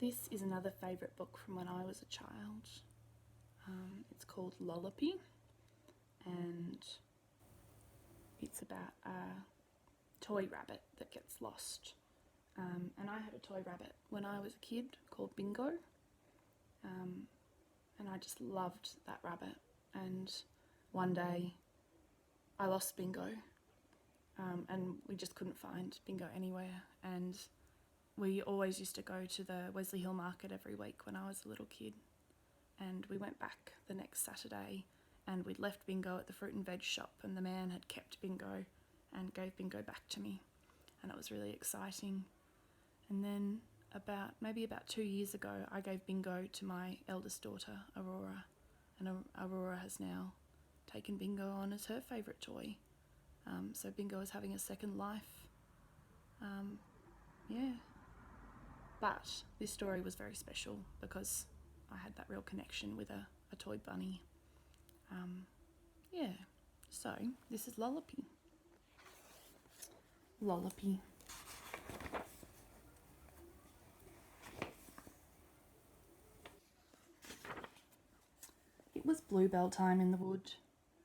This is another favourite book from when I was a child. It's called Lollopy, and it's about a toy rabbit that gets lost. And I had a toy rabbit when I was a kid called Bingo, and I just loved that rabbit. And one day I lost Bingo, and we just couldn't find Bingo anywhere. And we always used to go to the Wesley Hill Market every week when I was a little kid. And we went back the next Saturday and we'd left Bingo at the fruit and veg shop, and the man had kept Bingo and gave Bingo back to me. And it was really exciting. And then maybe about 2 years ago, I gave Bingo to my eldest daughter, Aurora. And Aurora has now taken Bingo on as her favourite toy. So Bingo is having a second life. Yeah. But this story was very special because I had that real connection with a toy bunny. Yeah, so this is Lollopy. Lollopy. It was bluebell time in the wood.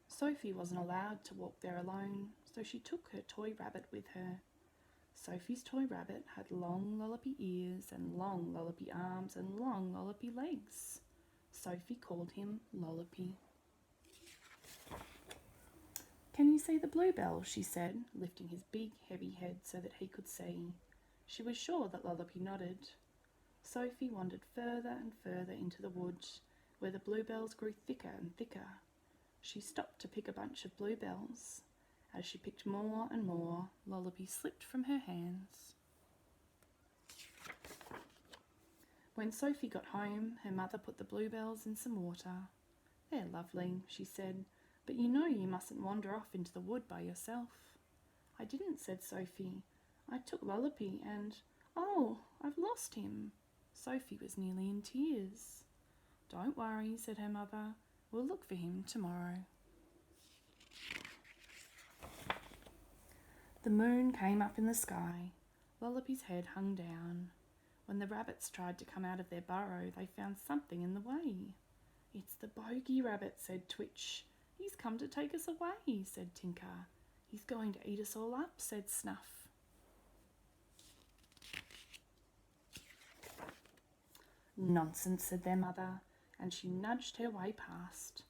Sophie wasn't allowed to walk there alone, so she took her toy rabbit with her. Sophie's toy rabbit had long lollopy ears and long lollopy arms and long lollopy legs. Sophie called him Lollopy. "Can you see the bluebell?" she said, lifting his big heavy head so that he could see. She was sure that Lollopy nodded. Sophie wandered further and further into the wood, where the bluebells grew thicker and thicker. She stopped to pick a bunch of bluebells. As she picked more and more, Lollopy slipped from her hands. When Sophie got home, her mother put the bluebells in some water. "They're lovely," she said, "but you know you mustn't wander off into the wood by yourself." "I didn't," said Sophie. "I took Lollopy and, oh, I've lost him." Sophie was nearly in tears. "Don't worry," said her mother. "We'll look for him tomorrow." The moon came up in the sky. Lollopy's head hung down. When the rabbits tried to come out of their burrow, they found something in the way. "It's the bogey rabbit," said Twitch. "He's come to take us away," said Tinker. "He's going to eat us all up," said Snuff. "Nonsense," said their mother, and she nudged her way past.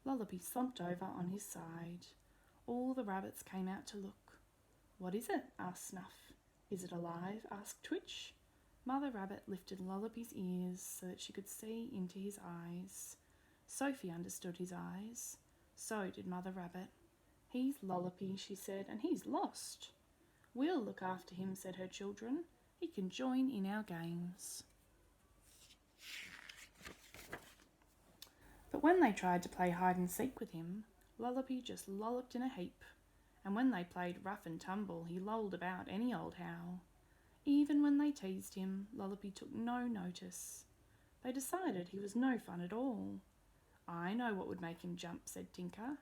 Lollopy slumped over on his side. All the rabbits came out to look. "What is it?" asked Snuff. "Is it alive?" asked Twitch. Mother Rabbit lifted Lollopy's ears so that she could see into his eyes. Sophie understood his eyes. So did Mother Rabbit. "He's Lollopy," she said, "and he's lost." "We'll look after him," said her children. "He can join in our games." But when they tried to play hide and seek with him, Lollopy just lolloped in a heap. And when they played rough and tumble, he lolled about any old how. Even when they teased him, Lollopy took no notice. They decided he was no fun at all. "I know what would make him jump," said Tinker.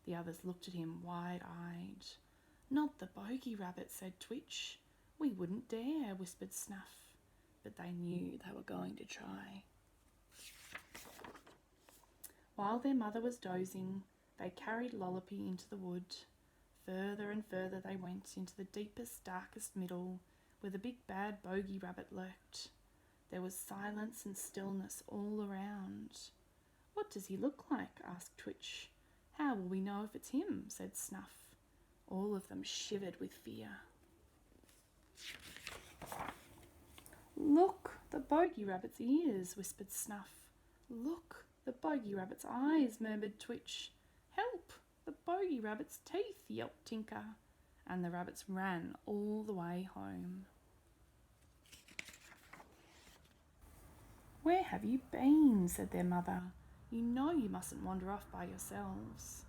The others looked at him wide-eyed. "Not the bogey rabbit," said Twitch. "We wouldn't dare," whispered Snuff. But they knew they were going to try. While their mother was dozing, they carried Lollopy into the wood. Further and further they went, into the deepest, darkest middle, where the big bad bogey rabbit lurked. There was silence and stillness all around. "What does he look like?" asked Twitch. "How will we know if it's him?" said Snuff. All of them shivered with fear. "Look, the bogey rabbit's ears," whispered Snuff. "Look, the bogey rabbit's eyes," murmured Twitch. "Help! The bogey rabbit's teeth," yelped Tinker, and the rabbits ran all the way home. "Where have you been?" said their mother. "You know you mustn't wander off by yourselves."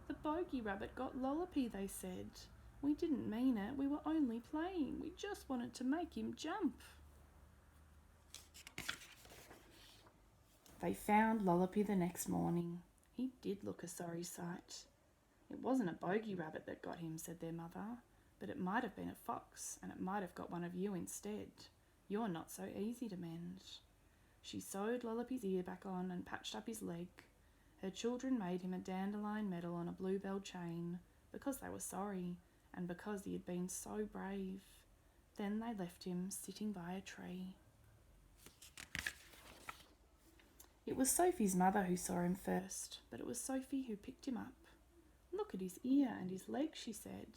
"The bogey rabbit got Lollopy," they said. "We didn't mean it. We were only playing. We just wanted to make him jump." They found Lollopy the next morning. He did look a sorry sight. "It wasn't a bogey rabbit that got him," said their mother, "but it might have been a fox, and it might have got one of you instead. "You're not so easy to mend." She sewed Lollopy's ear back on and patched up his leg. Her children made him a dandelion medal on a bluebell chain, because they were sorry, and because he had been so brave. Then they left him sitting by a tree. It was Sophie's mother who saw him first, but it was Sophie who picked him up. "Look at his ear and his leg," she said.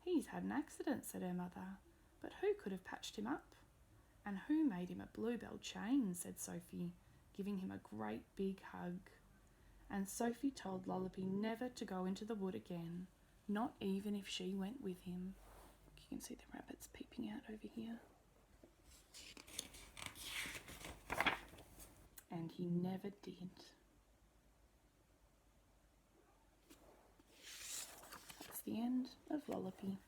"He's had an accident," said her mother. "But who could have patched him up?" "And who made him a bluebell chain?" said Sophie, giving him a great big hug. And Sophie told Lollopy never to go into the wood again, not even if she went with him. You can see the rabbits peeping out over here. And he never did. That's the end of Lollopy.